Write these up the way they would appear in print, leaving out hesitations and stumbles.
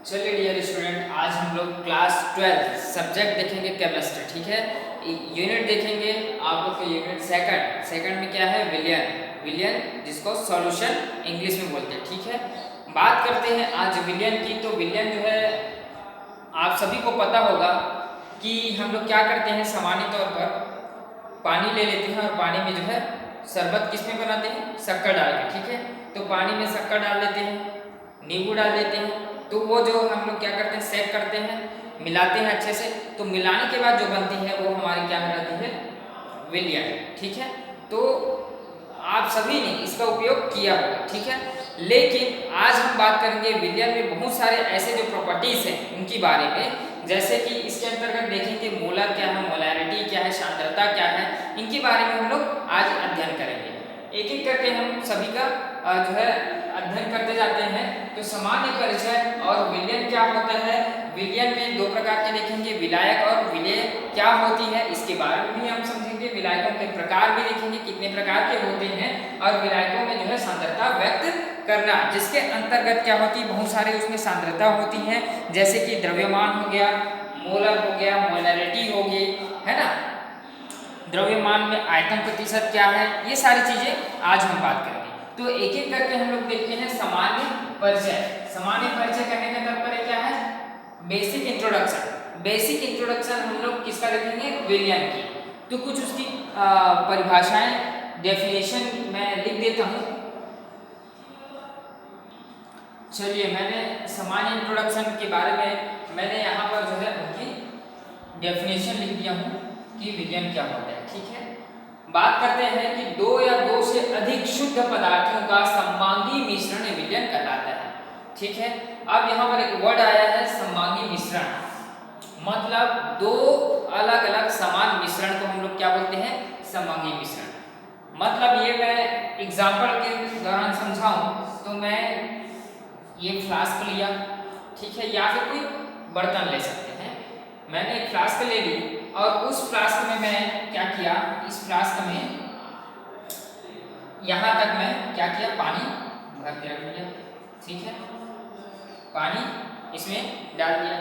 चलिए dear student, आज हम लोग क्लास 12 सब्जेक्ट देखेंगे केमिस्ट्री। ठीक है, यूनिट देखेंगे आप लोग के यूनिट सेकंड में क्या है, विलियन जिसको सॉल्यूशन इंग्लिश में बोलते हैं। ठीक है, बात करते हैं आज विलियन की। तो विलियन जो है आप सभी को पता होगा कि हम लोग क्या करते हैं, सामान्य तौर पर पानी ले लेते हैं और पानी में जो है शरबत किस में बनाते हैं, शक्कर डाल के। ठीक है, तो पानी में शक्कर डाल देते हैं, नींबू डाल देते हैं, तो वो जो हम लोग क्या करते हैं, सेक करते हैं, मिलाते हैं अच्छे से। तो मिलाने के बाद जो बनती है वो हमारी क्या कहलाती है, विलियन। ठीक है, तो आप सभी ने इसका उपयोग किया होगा। ठीक है, लेकिन आज हम बात करेंगे विलियन में बहुत सारे ऐसे जो प्रॉपर्टीज हैं उनके बारे में, जैसे कि इसके अंतर्गत देखेंगे मोलर क्या है, मोलैरिटी क्या है, सांद्रता क्या है, इनके बारे में हम लोग आज अध्ययन करेंगे। एक एक करके हम सभी का जो है अध्ययन करते जाते हैं। तो सामान्य परिचय और विलियन क्या होता है, विलियन में दो प्रकार के देखेंगे, विलायक और विलेय क्या होती है, इसके बारे में भी हम समझेंगे। विलायकों के प्रकार भी देखेंगे कितने प्रकार के होते हैं, और विलायकों में जो है सांद्रता व्यक्त करना, जिसके अंतर्गत क्या होती है, बहुत सारे उसमें सांद्रता होती हैं, जैसे कि द्रव्यमान हो गया, मोलर हो गया, मोलैरिटी होगी, है ना, द्रव्यमान में आयतन प्रतिशत क्या है, ये सारी चीजें आज हम बात करेंगे। तो एक एक करके हम लोग देखते हैं सामान्य परिचय। सामान्य परिचय करने का तात्पर्य क्या है, बेसिक इंट्रोडक्शन। बेसिक इंट्रोडक्शन हम लोग किसका देखेंगे, विलियन की। तो कुछ उसकी परिभाषाएं, डेफिनेशन मैं लिख देता हूँ। चलिए, मैंने सामान्य इंट्रोडक्शन के बारे में मैंने यहाँ पर जो है उनकी डेफिनेशन लिख दिया हूँ कि विलियन क्या होता है। ठीक है, बात करते हैं कि दो या दो से अधिक शुद्ध पदार्थों का सममांगी मिश्रण विलियन कहलाता है। ठीक है, अब यहाँ पर एक वर्ड आया है सममांगी मिश्रण, मतलब दो अलग अलग समान मिश्रण को हम लोग क्या बोलते हैं, सममांगी मिश्रण। मतलब ये मैं एग्जाम्पल के दौरान समझाऊं तो मैं ये फ्लास्क लिया, ठीक है, या फिर कोई बर्तन ले सकते हैं। मैंने एक फ्लास्क ले ली और उस फ्लास्क में मैं क्या किया, इस फ्लास्क में यहाँ तक मैं क्या किया, पानी भर के रख दिया। ठीक है, पानी इसमें डाल दिया।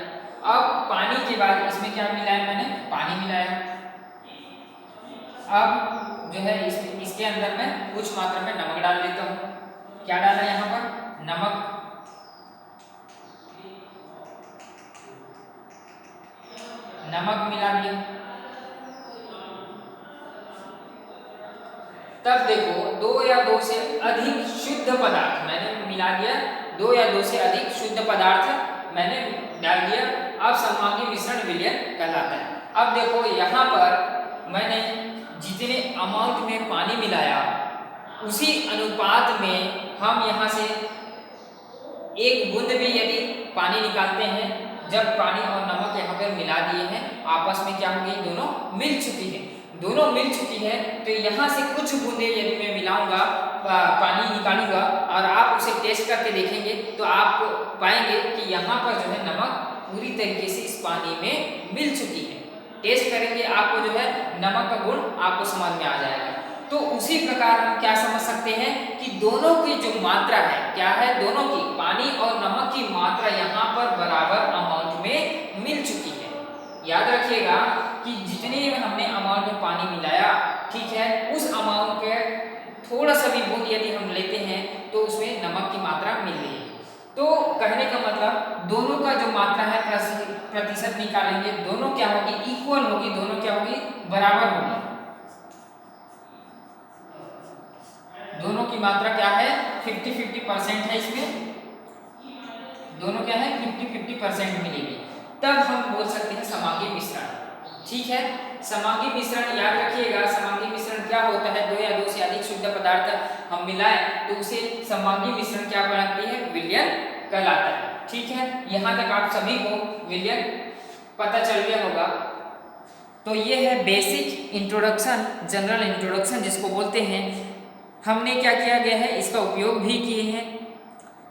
अब पानी के बाद इसमें क्या मिलाया, मैंने पानी मिलाया। अब जो है इसके अंदर मैं कुछ मात्रा में नमक डाल देता हूँ। क्या डाला यहाँ पर, नमक। नमक मिला दिया। तब देखो, दो या दो से अधिक शुद्ध पदार्थ मैंने मिला दिया, दो या दो से अधिक शुद्ध पदार्थ मैंने डाल दिया। अब सममांगी मिश्रण विलियन कहलाता है। अब देखो यहाँ पर मैंने जितने अमाउंट में पानी मिलाया उसी अनुपात में हम यहाँ से एक बूंद भी यदि पानी निकालते हैं, जब पानी और नमक यहाँ पर मिला दिए हैं, आपस में क्या हो गई, दोनों मिल चुकी है। दोनों मिल चुकी है तो यहाँ से कुछ बूंदे यदि मैं मिलाऊंगा, पानी निकालूंगा और आप उसे टेस्ट करके देखेंगे तो आप पाएंगे कि यहाँ पर जो है नमक पूरी तरीके से इस पानी में मिल चुकी है। टेस्ट करेंगे आपको जो है नमक का गुण आपको समझ में आ जाएगा। तो उसी प्रकार हम क्या समझ सकते हैं कि दोनों की जो मात्रा है क्या है, दोनों की पानी और नमक की मात्रा यहाँ पर बराबर अमाउंट में मिल चुकी है। याद रखिएगा कि जितने हमने अमाउंट में पानी मिलाया, ठीक है, उस अमाउंट के थोड़ा सा भी बूंद यदि हम लेते हैं तो उसमें नमक की मात्रा मिल रही है। तो कहने का मतलब दोनों का जो मात्रा है प्रतिशत निकालेंगे, दोनों क्या होगी, इक्वल होगी, दोनों क्या होगी, बराबर होगी। दोनों की मात्रा क्या है, 50-50% है, इसमें दोनों क्या है, 50-50% मिलेगी। तब हम बोल सकते हैं समांगी मिश्रण। ठीक है, समांगी मिश्रण याद रखिएगा, समांगी मिश्रण क्या होता है, दो या दो से अधिक शुद्ध पदार्थ हम मिलाएं तो उसे समांगी मिश्रण क्या बनाती है, विलियन कहलाता है। ठीक है, यहाँ तक आप सभी को विलियन पता चल गया होगा। तो ये है बेसिक इंट्रोडक्शन, जनरल इंट्रोडक्शन जिसको बोलते हैं। हमने क्या किया गया है, इसका उपयोग भी किए हैं।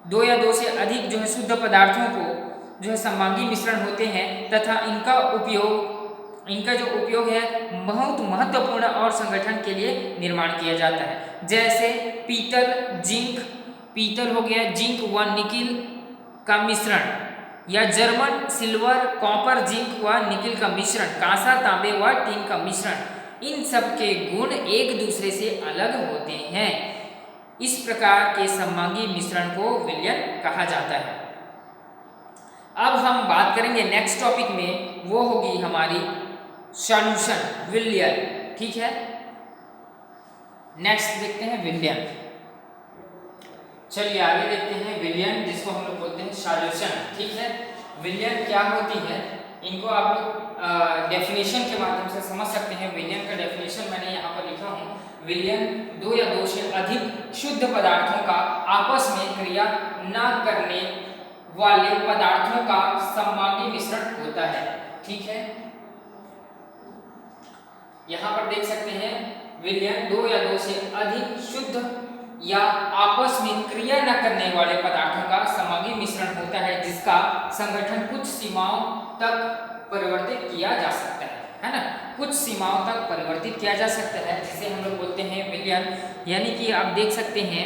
दो या दो से अधिक जो है शुद्ध पदार्थों को जो है सममांगी मिश्रण होते हैं तथा इनका जो उपयोग है बहुत महत्वपूर्ण और संगठन के लिए निर्माण किया जाता है। जैसे पीतल, जिंक, पीतल हो गया, जिंक व निकिल का मिश्रण या जर्मन सिल्वर, कॉपर, जिंक व निकिल का मिश्रण, कांसा, तांबे व टीन का मिश्रण, इन सब के गुण एक दूसरे से अलग होते हैं। इस प्रकार के सममांगी मिश्रण को विलयन कहा जाता है। अब हम बात करेंगे नेक्स्ट टॉपिक में, वो होगी हमारी सॉल्यूशन, विलयन। ठीक है, नेक्स्ट देखते हैं विलयन। चलिए आगे देखते हैं विलयन, जिसको हम लोग बोलते हैं सॉल्यूशन। ठीक है, विलयन क्या होती है, इनको आप लोग डेफिनेशन के माध्यम से समझ सकते हैं। विलयन का डेफिनेशन मैंने यहाँ पर लिखा हूँ। विलयन दो या दो से अधिक शुद्ध पदार्थों का आपस में क्रिया न करने वाले पदार्थों का सममांगी मिश्रण होता है। ठीक है, यहाँ पर देख सकते हैं विलयन दो या दो से अधिक शुद्ध या आपस में क्रिया न करने वाले पदार्थों का सममांगी मिश्रण होता है, जिसका संगठन कुछ सीमाओं तक परिवर्तित किया जा सकता है ना, कुछ सीमाओं तक परिवर्तित किया जा सकता है, जिसे हम लोग बोलते हैं विलयन। यानी कि आप देख सकते हैं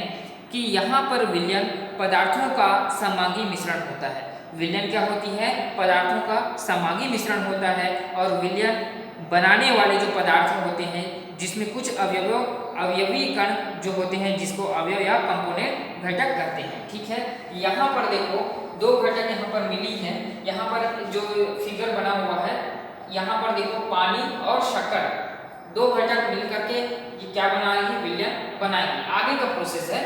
कि यहाँ पर विलयन पदार्थों का सममांगी मिश्रण होता है। विलयन क्या होती है, पदार्थों का सममांगी मिश्रण होता है। और विलयन बनाने वाले जो पदार्थ होते हैं, जिसमें कुछ अवयवी कण जो होते हैं, जिसको अवयव या कंपोनेंट घटक कहते हैं। ठीक है, यहाँ पर देखो दो घटक यहाँ पर मिली हैं। यहाँ पर जो फिगर बना हुआ है, यहाँ पर देखो पानी और शक्कर, दो घटक मिलकर के ये क्या बनाएगी, विलयन बनाएगी। आगे का प्रोसेस है,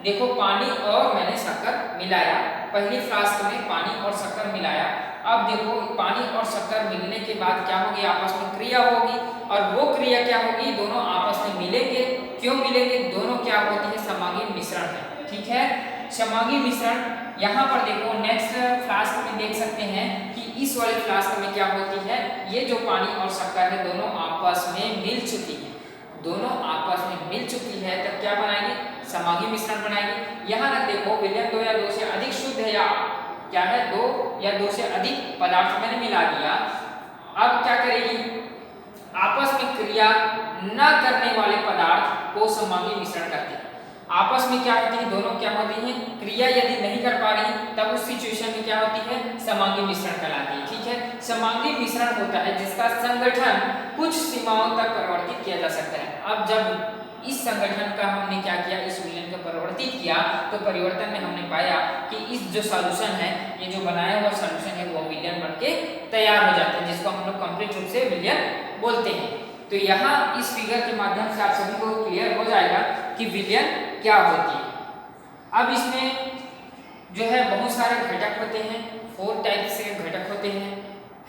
देखो पानी और मैंने शक्कर मिलाया, पहली फ्लास्क में पानी और शक्कर मिलाया। अब देखो पानी और शक्कर मिलने के बाद क्या होगी, आपस में क्रिया होगी, और वो क्रिया क्या होगी, दोनों आपस में मिलेंगे। क्यों मिलेंगे, दोनों क्या होती है, सममांगी मिश्रण है। ठीक है, सममांगी मिश्रण यहाँ पर देखो नेक्स्ट फ्लास्क में देख सकते हैं कि इस वाले फ्लास्क में क्या होती है, ये जो पानी और शक्कर है दोनों आपस में मिल चुकी है, दोनों आपस में मिल चुकी है, तब क्या बनाएगी, सममांगी मिश्रण बनाएगी। यहाँ तक देखो विलयन दो या दो से अधिक शुद्ध है, या क्या है, दो या दो से अधिक पदार्थ मैंने मिला दिया। अब क्या करेगी, आपस में क्रिया न करने वाले पदार्थ को सममांगी मिश्रण करती है। आपस में क्या होती है, दोनों क्या होती हैं, क्रिया यदि नहीं कर पा रही, तब उस सिचुएशन में क्या होती है, सममांगी मिश्रण कहलाती है। ठीक है, सममांगी मिश्रण होता है जिसका संगठन कुछ सीमाओं तक परिवर्तित किया जा सकता है। अब जब इस संगठन का हमने क्या किया, इस विलयन को परिवर्तित किया, तो परिवर्तन में हमने पाया कि इस जो सॉल्यूशन है, ये जो बनाया हुआ सॉल्यूशन है, वो विलयन बनके तैयार हो जाता है, जिसको हम लोग कंप्लीट रूप से विलयन बोलते हैं। तो यहाँ इस फिगर के माध्यम से आप सभी को क्लियर हो जाएगा कि विलयन क्या होती है। अब इसमें जो है बहुत सारे घटक होते हैं, 4 टाइप से घटक होते हैं,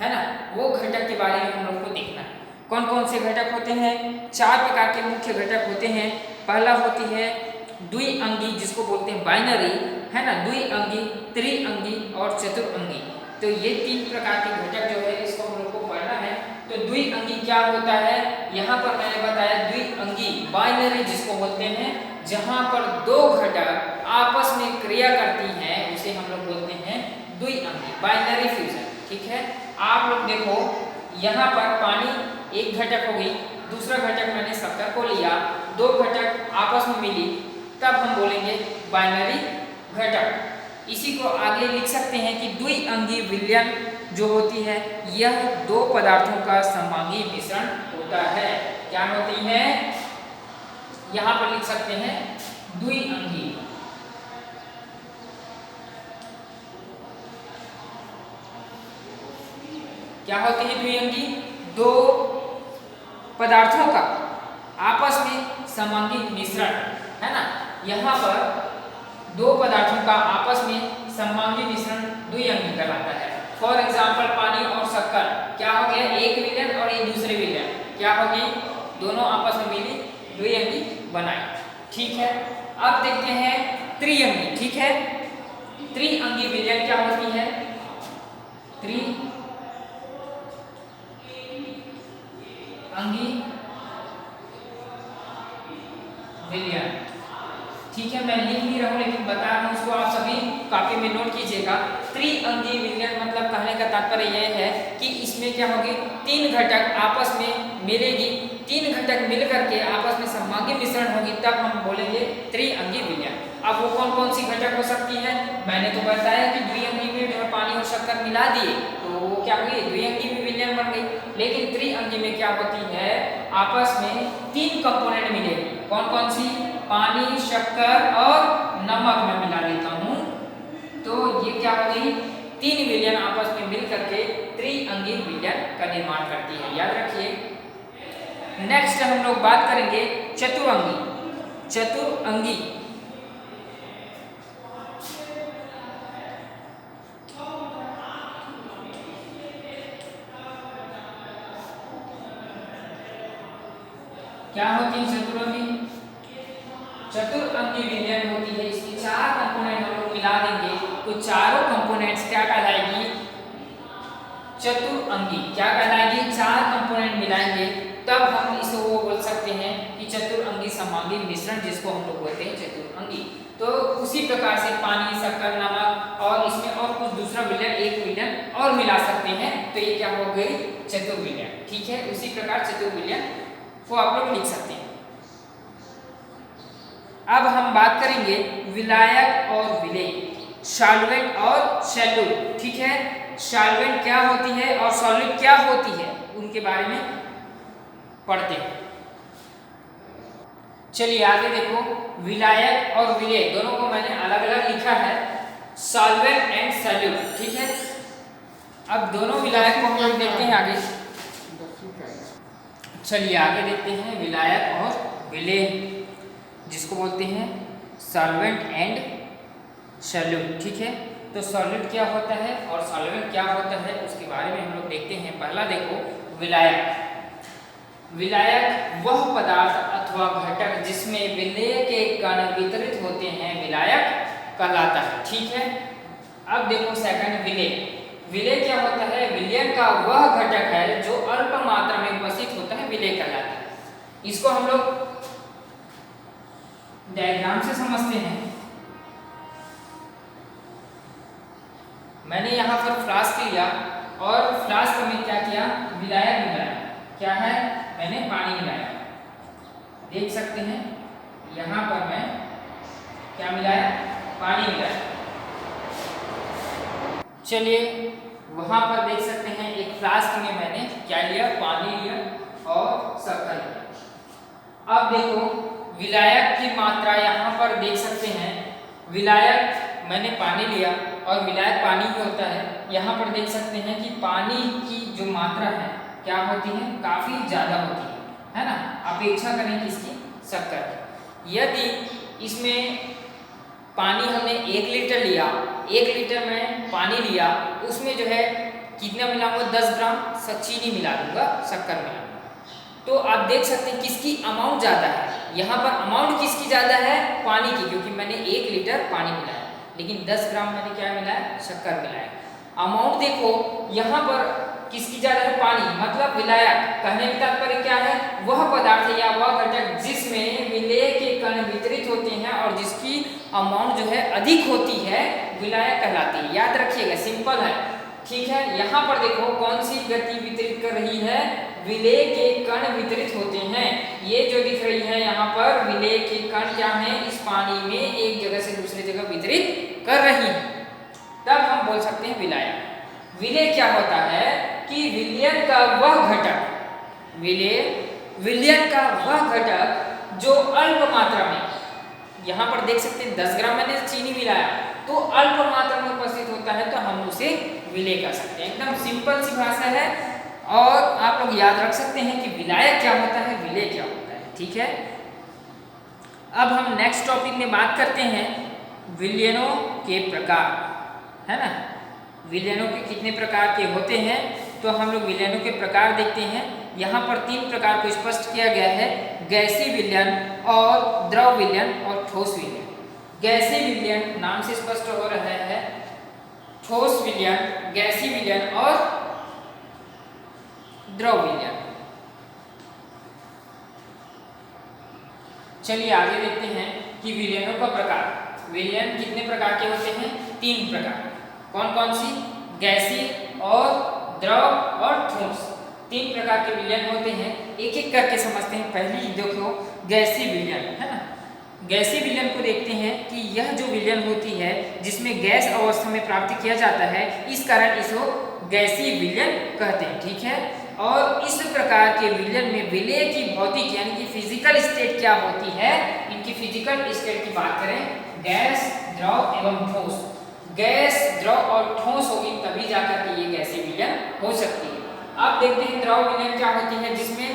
है ना। वो घटक के बारे में हम लोग को देखना है। कौन कौन से घटक होते हैं, 4 प्रकार के मुख्य घटक होते हैं। पहला होती है द्विअंगी, जिसको बोलते हैं बाइनरी, है ना, द्विअंगी, त्रिअंगी और चतुरअंगी। तो ये 3 प्रकार के घटक जो है इसको हम लोग को पढ़ना है। तो द्विअंगी क्या होता है, यहाँ पर मैंने बताया द्विअंगी बाइनरी जिसको बोलते हैं, जहाँ पर 2 घटक आपस में क्रिया करती हैं, उसे हम लोग बोलते हैं द्विअंगी, बाइनरी फ्यूजन। ठीक है, आप लोग देखो यहाँ पर पानी एक घटक हो गई, दूसरा घटक मैंने शक्कर को लिया, 2 घटक आपस में मिली, तब हम बोलेंगे बाइनरी घटक। इसी को आगे लिख सकते हैं कि द्विअंगी विलयन जो होती है, यह 2 पदार्थों का सममांगी मिश्रण होता है। क्या होती है, यहाँ पर लिख सकते हैं द्विअंगी। क्या होती है द्विअंगी, 2 पदार्थों का आपस में सममांगी मिश्रण, है ना। यहाँ पर 2 पदार्थों का आपस में सममांगी मिश्रण द्विअंगी कहलाता है। फॉर एग्जाम्पल पानी और शक्कर, क्या हो गया, एक विलयन और एक दूसरे विलयन, क्या होगी, दोनों आपस में मिली, द्विअंगी बनाई। ठीक है, अब देखते हैं त्रिअंगी। ठीक है, त्रिअंगी विलयन क्या होती है, अंगी विलयन। ठीक है, मैं लिख नहीं रहा हूँ लेकिन बता रहा हूँ, उसको आप सभी कॉपी में नोट कीजिएगा। त्रिअंगी विलयन मतलब कहने का तात्पर्य यह है कि इसमें क्या होगी, 3 घटक आपस में मिलेगी, 3 घटक मिल करके आपस में सममांगी मिश्रण होगी, तब हम बोलेंगे त्रिअंगी विलयन। अब वो कौन कौन सी घटक हो सकती है, मैंने तो बताया कि द्विअंगी में जो है पानी और शक्कर मिला दिए तो वो क्या हुई, द्विअंगी भी विलयन बन गई। लेकिन त्रिअंगी में क्या होती है, आपस में 3 कंपोनेंट मिलेगी। कौन कौन सी, पानी, शक्कर और नमक। मैं मिला देता हूँ तो ये क्या हो गई, 3 विलयन आपस में मिल करके त्रिअंगी विलयन का निर्माण करती है, याद रखिए। नेक्स्ट हम लोग बात करेंगे चतुरंगी। चतुरंगी क्या होती है, चतुरंगी। चतुरंगी विलयन होती है, इसकी 4 कंपोनेंट हम लोग मिला देंगे तो चारों कंपोनेंट्स क्या कहलाएगी, चतुरंगी। क्या कहलाएगी, 4 कंपोनेंट मिलाएंगे तब हम इसे वो बोल सकते हैं कि चतुरंगी समांगी मिश्रण, जिसको हम लोग बोलते हैं चतुरंगी। तो उसी प्रकार से पानी, शक्कर, नमक और इसमें और कुछ दूसरा विलयन, एक विलयन और मिला सकते हैं तो ये क्या हो गई, चतुर्विलयन। ठीक है, उसी प्रकार चतुर्विलयन को आप लोग लिख सकते हैं। अब हम बात करेंगे विलायक और विलेय, सॉल्वेंट और सैल्यूट। ठीक है, सॉल्वेंट क्या होती है और सॉल्यूट क्या होती है, उनके बारे में पढ़ते हैं। चलिए आगे देखो, विलायक और विलेय दोनों को मैंने अलग अलग लिखा है, सॉल्वेंट एंड सैल्यूट। ठीक है, अब दोनों विलायक को हम लोग देखते हैं आगे। चलिए आगे देखते हैं विलायक और विलेय, जिसको बोलते हैं सॉल्वेंट एंड सैल्यूट। ठीक है, तो सॉल्वेंट क्या होता है और सॉल्वेंट क्या होता है उसके बारे में हम लोग देखते हैं। पहला देखो विलायक। विलायक वह पदार्थ अथवा घटक जिसमें विलेय के कण वितरित होते हैं, विलायक कहलाता है। ठीक है, अब देखो सेकंड विलेय। विलेय क्या होता है, विलयन का वह घटक है जो अल्प मात्रा में उपस्थित होता है, विलेय कहलाता है। इसको हम लोग डायग्राम से समझते हैं। मैंने यहाँ पर फ्लास्क लिया और फ्लास्क में क्या किया, विलायक मिलाया। क्या है, मैंने पानी मिलाया। देख सकते हैं यहाँ पर मैं क्या मिलाया, पानी मिलाया। चलिए वहां पर देख सकते हैं एक फ्लास्क में मैंने क्या लिया, पानी लिया और शक्कर लिया। अब देखो विलायक की मात्रा यहाँ पर देख सकते हैं, विलायक मैंने पानी लिया और विलायक पानी ही होता है। यहाँ पर देख सकते हैं कि पानी की जो मात्रा है क्या होती है, काफ़ी ज़्यादा होती है ना, अपेक्षा करें किसकी, शक्कर की। यदि इसमें पानी हमने 1 लीटर लिया, 1 लीटर में पानी लिया, उसमें जो है कितना मिलाऊंगा, 10 ग्राम चीनी मिला दूंगा, शक्कर मिला दूंगा। तो आप देख सकते हैं किसकी अमाउंट ज़्यादा है, यहाँ पर अमाउंट किसकी ज़्यादा है, पानी की, क्योंकि मैंने 1 लीटर पानी मिलाया, लेकिन 10 ग्राम मैंने क्या मिलाया, शक्कर मिलाया। अमाउंट देखो यहाँ पर किसकी ज़्यादा है, पानी, मतलब विलायक। कहने का तात्पर्य क्या है, वह पदार्थ या वह घटक जिसमें विलेय के कण वितरित होते हैं और जिसकी अमाउंट जो है अधिक होती है, विलायक कहलाती है। याद रखिएगा, सिंपल है। ठीक है, यहाँ पर देखो कौन सी गति वितरित कर रही है, विलेय के कण वितरित होते हैं। ये जो दिख रही है यहाँ पर, विलेय के कण क्या है, इस पानी में एक जगह से दूसरी जगह वितरित कर रही है, तब हम बोल सकते हैं विलायक। विलेय क्या होता है कि विलयन का वह घटक, विलयन का वह घटक जो अल्प मात्रा में, यहाँ पर देख सकते हैं 10 ग्राम मैंने चीनी मिलाया, तो अल्प मात्रा में उपस्थित होता है तो हम उसे विलेय कह सकते हैं। एकदम सिंपल सी भाषा है और आप लोग याद रख सकते हैं कि विलायक क्या होता है, विलेय क्या होता है। ठीक है, अब हम नेक्स्ट टॉपिक में बात करते हैं विलयनों के प्रकार, है ना। विलयनों के कितने प्रकार के होते हैं, तो हम लोग विलयनों के प्रकार देखते हैं। यहाँ पर 3 प्रकार को स्पष्ट किया गया है, गैसीय विलयन और द्रव विलयन और ठोस विलयन। गैसीय विलयन नाम से स्पष्ट हो रहा है, ठोस विलयन, गैसीय विलयन और द्रव विलयन। चलिए आगे देखते हैं कि विलयनों का प्रकार। विलयन कितने प्रकार के होते हैं, 3 प्रकार। कौन कौन सी, गैसीय और द्रव और ठोस, 3 प्रकार के विलयन होते हैं। एक एक करके समझते हैं। पहली देखो गैसीय विलयन, है ना। गैसीय विलयन को देखते हैं कि यह जो विलयन होती है जिसमें गैस अवस्था में प्राप्त किया जाता है, इस कारण इसको गैसीय विलयन कहते हैं। ठीक है, और इस प्रकार के विलयन में विलेय की भौतिक यानी कि फिजिकल स्टेट क्या होती है, इनकी फिजिकल स्टेट की बात करें, गैस, द्रव एवं ठोस। गैस, द्रव और ठोस होगी तभी जाकर के ये गैसीय विलयन हो सकती है। अब देखते हैं द्रव विलयन क्या होती है, जिसमें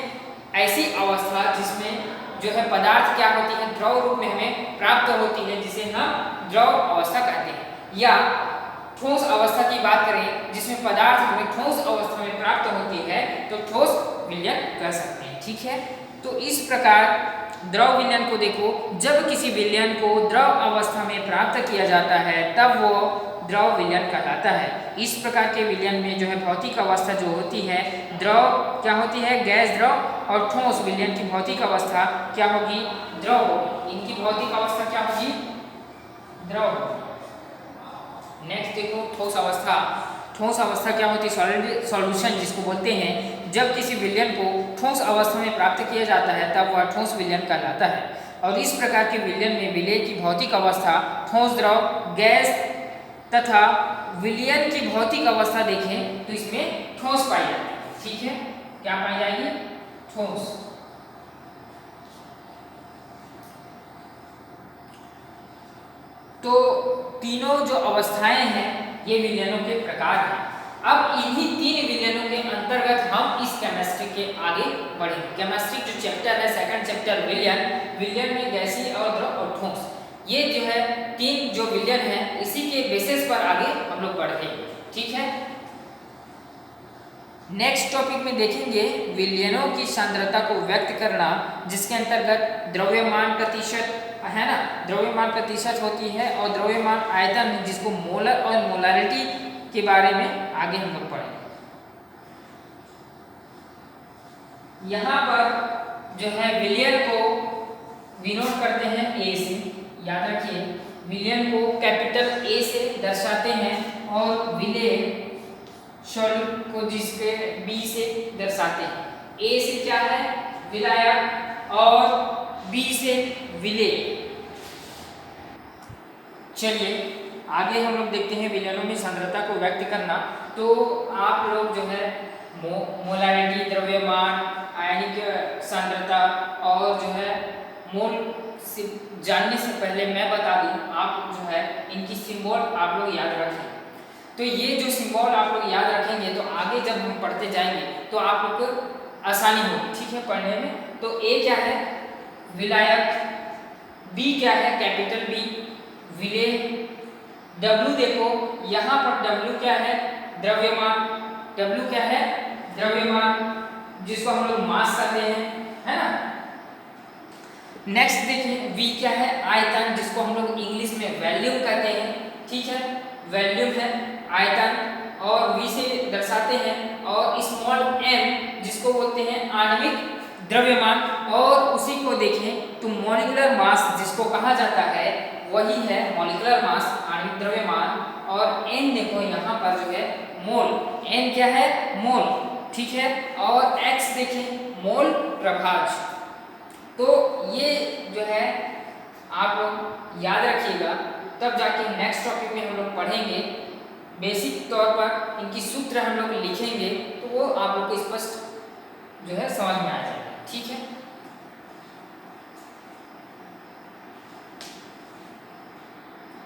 ऐसी अवस्था जिसमें जो है पदार्थ क्या होती है, द्रव रूप में हमें प्राप्त होती है, जिसे हम द्रव अवस्था कहते हैं। या ठोस अवस्था की बात करें जिसमें पदार्थ हमें ठोस अवस्था में प्राप्त होती है, तो ठोस विलयन कह सकते हैं। ठीक है, तो इस प्रकार द्रव विलयन को देखो, जब किसी विलयन को द्रव अवस्था में प्राप्त किया जाता है तब वो द्रव विलयन कहलाता है। इस प्रकार के विलयन में जो है भौतिक अवस्था जो होती है, द्रव क्या होती है, गैस, द्रव और ठोस विलयन की भौतिक अवस्था क्या होगी, द्रव होगी। इनकी भौतिक अवस्था क्या होगी, द्रव। नेक्स्ट देखो ठोस अवस्था। ठोस अवस्था क्या होती है, सॉल्यूशन जिसको बोलते हैं। जब किसी विलयन को ठोस अवस्था में प्राप्त किया जाता है तब वह ठोस विलयन कहलाता है। और इस प्रकार के विलयन में विलेय की भौतिक अवस्था ठोस, द्रव, गैस तथा विलयन की भौतिक अवस्था देखें तो इसमें ठोस पाई जाती है। ठीक है, क्या पाई जाएगी, ठोस। तो तीनों जो अवस्थाएं हैं ये विलयनों के प्रकार हैं। अब इन्हीं तीन विलयनों के अंतर्गत हम इस केमिस्ट्री के आगे बढ़ेंगे। केमिस्ट्री जो चैप्टर है, सेकंड चैप्टर विलयन, विलयन में गैसीय और द्रव और ठोस, ये जो है तीन जो विलयन है इसी के बेसिस पर आगे हम लोग बढ़ेंगे। ठीक है, नेक्स्ट टॉपिक में देखेंगे विलयनों की सांद्रता को व्यक्त करना, जिसके अंतर्गत द्रव्यमान प्रतिशत है ना, द्रव्यमान प्रतिशत होती है और द्रव्यमान आयतन जिसको मोलर और मोलारिटी के बारे में आगे हम लोग पढ़ेंगे। यहाँ पर जो है विलयन को डिनोट करते हैं ए से, याद रखिए विलयन को कैपिटल ए से दर्शाते हैं और विलेय सॉल्यूट को जिसके बी से दर्शाते हैं। ए से क्या है, विलायक और बी से विलेय। चलिए आगे हम लोग देखते हैं विलयनों में सांद्रता को व्यक्त करना। तो आप लोग जो है मोलारिटी, द्रव्यमान, आयनिक सांद्रता और जो है मोल से जानने से पहले मैं बता दूं, आप जो है इनकी सिंबल आप लोग याद रखें। तो ये जो सिंबल आप लोग याद रखेंगे तो आगे जब हम पढ़ते जाएंगे तो आप लोग को आसानी होगी। ठीक है, पढ़ने में। तो ए क्या है, विलायक, बी क्या है, कैपिटल बी, विलेय, डब्ल्यू देखो यहाँ पर डब्ल्यू क्या है, द्रव्यमान, डब्ल्यू क्या है, द्रव्यमान जिसको हम लोग मास कहते हैं, है ना। नेक्स्ट देखिए वी क्या है, आयतन जिसको हम लोग इंग्लिश में वॉल्यूम कहते हैं। ठीक है, वॉल्यूम है आयतन और वी से दर्शाते हैं। और स्मॉल एम जिसको बोलते हैं आणविक द्रव्यमान, और उसी को देखें तो मॉलिक्यूलर मास जिसको कहा जाता है वही है मॉलिक्यूलर मास, आणविक द्रव्यमान। और एन देखो यहाँ पर जो है मोल, एन क्या है, मोल। ठीक है, और एक्स देखें मोल प्रभाज। तो ये जो है आप लोग याद रखिएगा, तब जाके नेक्स्ट टॉपिक में हम लोग पढ़ेंगे। बेसिक तौर पर इनकी सूत्र हम लोग लिखेंगे तो वो आप लोग को स्पष्ट जो है समझ में आ जाएगा। ठीक है।